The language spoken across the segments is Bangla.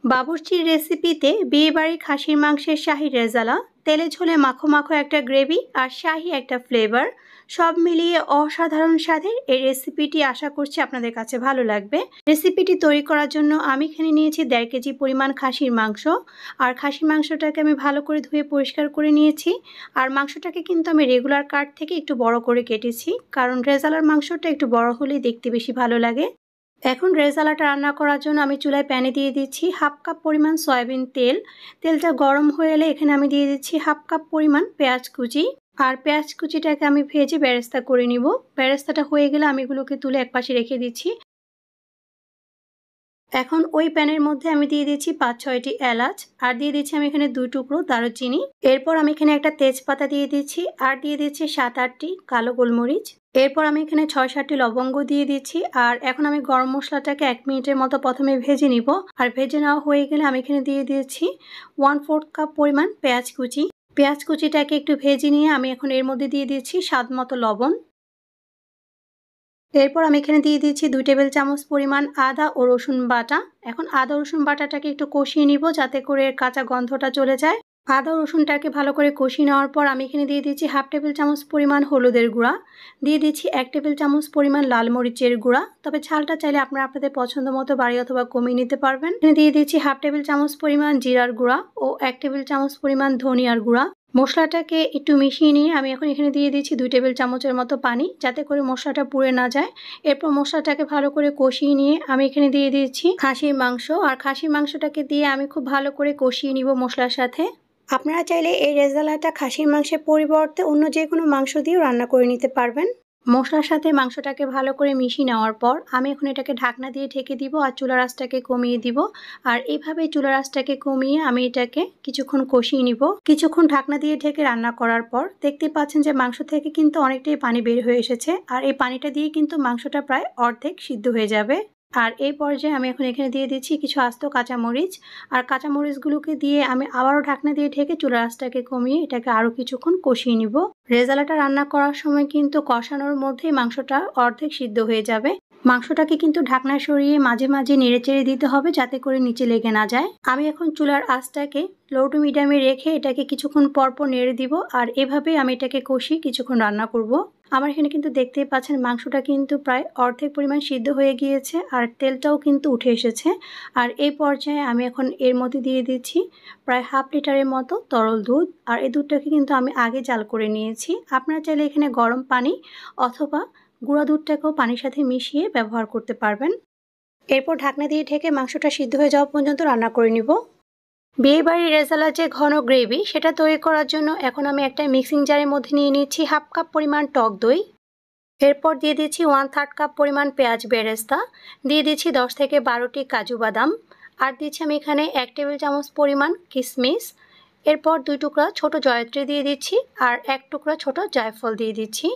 বাবুর্চির রেসিপিতে বিয়েবাড়ির খাসির মাংসের শাহী রেজালা, তেলে ঝোলে মাখো মাখো একটা গ্রেভি আর শাহী একটা ফ্লেভার, সব মিলিয়ে অসাধারণ স্বাদের এই রেসিপিটি আশা করছি আপনাদের কাছে ভালো লাগবে। রেসিপিটি তৈরি করার জন্য আমি এখানে নিয়েছি 1.5 কেজি পরিমাণ খাসির মাংস। আর খাসির মাংসটাকে আমি ভালো করে ধুয়ে পরিষ্কার করে নিয়েছি। আর মাংসটাকে কিন্তু আমি রেগুলার কাট থেকে একটু বড় করে কেটেছি, কারণ রেজালার মাংসটা একটু বড় হলেই দেখতে বেশি ভালো লাগে। এখন রেজালাটা রান্না করার জন্য আমি চুলায় প্যানে দিয়ে দিচ্ছি 1/2 কাপ পরিমাণ সয়াবিন তেল। তেলটা গরম হয়ে এলে এখানে আমি দিয়ে দিচ্ছি 1/2 কাপ পরিমাণ পেঁয়াজ কুচি। আর পেঁয়াজ কুচিটাকে আমি ভেজে বেরেস্তা করে নিব। বেরেস্তাটা হয়ে গেলে আমি এগুলোকে তুলে একপাশে রেখে দিচ্ছি। এখন ওই প্যানের মধ্যে আমি দিয়ে দিচ্ছি 5-6টি এলাচ, আর দিয়ে দিচ্ছি আমি এখানে 2 টুকরো দারুচিনি। এরপর আমি এখানে একটা তেজপাতা দিয়ে দিচ্ছি, আর দিয়ে দিচ্ছি 7-8টি কালো গোলমরিচ। এরপর আমি এখানে 6-7টি লবঙ্গ দিয়ে দিচ্ছি। আর এখন আমি গরম মশলাটাকে 1 মিনিটের মতো প্রথমে ভেজে নিব। আর ভেজে নেওয়া হয়ে গেলে আমি এখানে দিয়ে দিচ্ছি 1/4 কাপ পরিমাণ পেঁয়াজ কুচি। পেঁয়াজ কুচিটাকে একটু ভেজে নিয়ে আমি এখন এর মধ্যে দিয়ে দিচ্ছি স্বাদ মতো লবণ। এরপর আমি এখানে দিয়ে দিচ্ছি 2 টেবিল চামচ পরিমাণ আদা ও রসুন বাটা। এখন আদা রসুন বাটাটাকে একটু কষিয়ে নিব, যাতে করে এর কাঁচা গন্ধটা চলে যায়। আদা রসুনটাকে ভালো করে কষিয়ে নেওয়ার পর আমি এখানে দিয়ে দিচ্ছি 1/2 টেবিল চামচ পরিমাণ হলুদের গুঁড়া, দিয়ে দিচ্ছি 1 টেবিল চামচ পরিমাণ লাল মরিচের গুঁড়া। তবে ঝালটা চাইলে আপনারা আপনাদের পছন্দ মতো বাড়িয়ে অথবা কমিয়ে নিতে পারবেন। এখানে দিয়ে দিচ্ছি 1/2 টেবিল চামচ পরিমাণ জিরার গুঁড়া ও 1 টেবিল চামচ পরিমাণ ধনিয়ার গুঁড়া। মশলাটাকে একটু মিশিয়ে নিয়ে আমি এখন এখানে দিয়ে দিচ্ছি 2 টেবিল চামচের মতো পানি, যাতে করে মশলাটা পুড়ে না যায়। এরপর মশলাটাকে ভালো করে কষিয়ে নিয়ে আমি এখানে দিয়ে দিচ্ছি খাসির মাংস। আর খাসির মাংসটাকে দিয়ে আমি খুব ভালো করে কষিয়ে নিব মশলার সাথে। আপনারা চাইলে এই রেজালাটা খাসির মাংসের পরিবর্তে অন্য যে কোনো মাংস দিয়েও রান্না করে নিতে পারবেন। মশলার সাথে মাংসটাকে ভালো করে মিশিয়ে নেওয়ার পর আমি এখন এটাকে ঢাকনা দিয়ে ঢেকে দিব আর চুলার আঁচটাকে কমিয়ে দিব। আর এইভাবে চুলার আঁচটাকে কমিয়ে আমি এটাকে কিছুক্ষণ কষিয়ে নিব। কিছুক্ষণ ঢাকনা দিয়ে ঢেকে রান্না করার পর দেখতে পাচ্ছেন যে মাংস থেকে কিন্তু অনেকটাই পানি বের হয়ে এসেছে। আর এই পানিটা দিয়ে কিন্তু মাংসটা প্রায় অর্ধেক সিদ্ধ হয়ে যাবে। আর এই পর্যায়ে আমি এখন এখানে দিয়ে দিচ্ছি কিছু আস্ত কাঁচামরিচ। আর কাঁচামরিচগুলোকে দিয়ে আমি আবারও ঢাকনা দিয়ে ঢেকে চুলার আঁচটাকে কমিয়ে এটাকে আরও কিছুক্ষণ কষিয়ে নিব। রেজালাটা রান্না করার সময় কিন্তু কষানোর মধ্যেই মাংসটা অর্ধেক সিদ্ধ হয়ে যাবে। মাংসটাকে কিন্তু ঢাকনা সরিয়ে মাঝে মাঝে নেড়েচেড়ে দিতে হবে, যাতে করে নিচে লেগে না যায়। আমি এখন চুলার আঁচটাকে লো টু মিডিয়ামে রেখে এটাকে কিছুক্ষণ পরপর নেড়ে দিব। আর এভাবেই আমি এটাকে কষিয়ে কিছুক্ষণ রান্না করব। আমার এখানে কিন্তু দেখতেই পাচ্ছেন মাংসটা কিন্তু প্রায় অর্ধেক পরিমাণ সিদ্ধ হয়ে গিয়েছে, আর তেলটাও কিন্তু উঠে এসেছে। আর এই পর্যায়ে আমি এখন এর মধ্যে দিয়ে দিচ্ছি প্রায় 1/2 লিটারের মতো তরল দুধ। আর এই দুধটাকে কিন্তু আমি আগে জাল করে নিয়েছি। আপনারা চাইলে এখানে গরম পানি অথবা গুঁড়া দুধটাকেও পানির সাথে মিশিয়ে ব্যবহার করতে পারবেন। এরপর ঢাকনা দিয়ে ঢেকে মাংসটা সিদ্ধ হয়ে যাওয়া পর্যন্ত রান্না করে নিব। বিয়েবাড়ির রেজালার যে ঘন গ্রেভি সেটা তৈরি করার জন্য এখন আমি একটা মিক্সিং জারের মধ্যে নিয়ে নিচ্ছি 1/2 কাপ পরিমাণ টক দই। এরপর দিয়ে দিচ্ছি 1/3 কাপ পরিমাণ পেঁয়াজ বেরেস্তা, দিয়ে দিচ্ছি 10 থেকে 12টি কাজু বাদাম, আর দিচ্ছি আমি এখানে 1 টেবিল চামচ পরিমাণ কিশমিশ। এরপর 2 টুকরা ছোট জয়ত্রী দিয়ে দিচ্ছি, আর 1 টুকরা ছোট জায়ফল দিয়ে দিচ্ছি।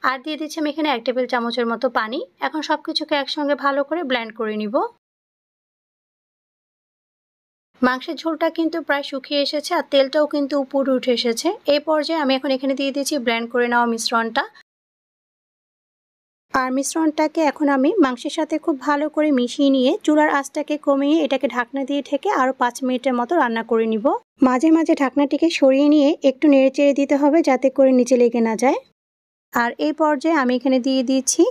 আর দিয়ে দিচ্ছি আমি এখানে 1 টেবিল চামচের মতো পানি। এখন সব কিছুকে একসঙ্গে ভালো করে ব্লেন্ড করে নিব। মাংসের ঝোলটা কিন্তু প্রায় শুকিয়ে এসেছে, আর তেলটাও কিন্তু উপরে উঠে এসেছে। এই পর্যায়ে আমি এখন এখানে দিয়ে দিচ্ছি ব্লেন্ড করে নেওয়া মিশ্রণটা। আর মিশ্রণটাকে এখন আমি মাংসের সাথে খুব ভালো করে মিশিয়ে নিয়ে চুলার আঁচটাকে কমিয়ে এটাকে ঢাকনা দিয়ে ঢেকে আরও 5 মিনিটের মতো রান্না করে নিব। মাঝে মাঝে ঢাকনাটিকে সরিয়ে নিয়ে একটু নেড়েচেড়ে দিতে হবে, যাতে করে নিচে লেগে না যায়। আর এই পর্যায়ে আমি এখানে দিয়ে দিচ্ছি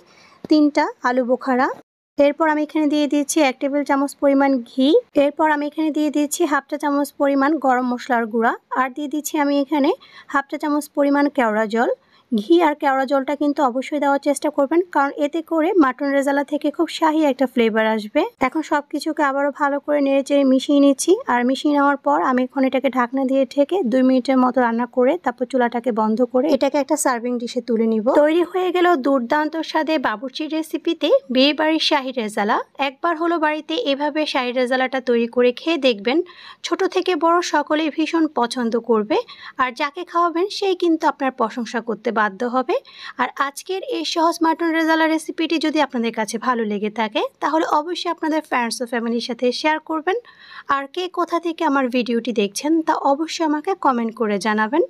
3টা আলু বোখারা। এরপর আমি এখানে দিয়ে দিচ্ছি 1 টেবিল চামচ পরিমাণ ঘি। এরপর আমি এখানে দিয়ে দিচ্ছি 1/2 চা চামচ পরিমাণ গরম মশলার গুঁড়া। আর দিয়ে দিচ্ছি আমি এখানে 1/2 চা চামচ পরিমাণ কেওড়া জল। ঘি আর কেওড়া জলটা কিন্তু অবশ্যই দেওয়ার চেষ্টা করবেন, কারণ এতে করে মাটন রেজালা থেকে খুব শাহী একটা ফ্লেভার আসবে। এখন সব কিছুকে আবারও ভালো করে নেড়েচেড়ে মিশিয়ে নিচ্ছি। আর মিশিয়ে নেওয়ার পর আমি এখন এটাকে ঢাকনা দিয়ে ঢেকে 2 মিনিটের মতো রান্না করে তারপর চুলাটাকে বন্ধ করে এটাকে একটা সার্ভিং ডিশে তুলে নিব। তৈরি হয়ে গেল দুর্দান্ত স্বাদে বাবুর্চির রেসিপিতে বিয়ে বাড়ির শাহী রেজালা। একবার হলো বাড়িতে এভাবে শাহী রেজালাটা তৈরি করে খেয়ে দেখবেন, ছোট থেকে বড় সকলেই ভীষণ পছন্দ করবে। আর যাকে খাওয়াবেন সেই কিন্তু আপনার প্রশংসা করতে বাধ্য হবে। আর আজকের এই সহজ মাটন রেজালা রেসিপিটি যদি আপনাদের কাছে ভালো লেগে থাকে, তাহলে অবশ্যই আপনাদের ফ্রেন্ডস ও ফ্যামিলির সাথে শেয়ার করবেন। আর কে কোথা থেকে আমার ভিডিওটি দেখছেন তা অবশ্যই আমাকে কমেন্ট করে জানাবেন।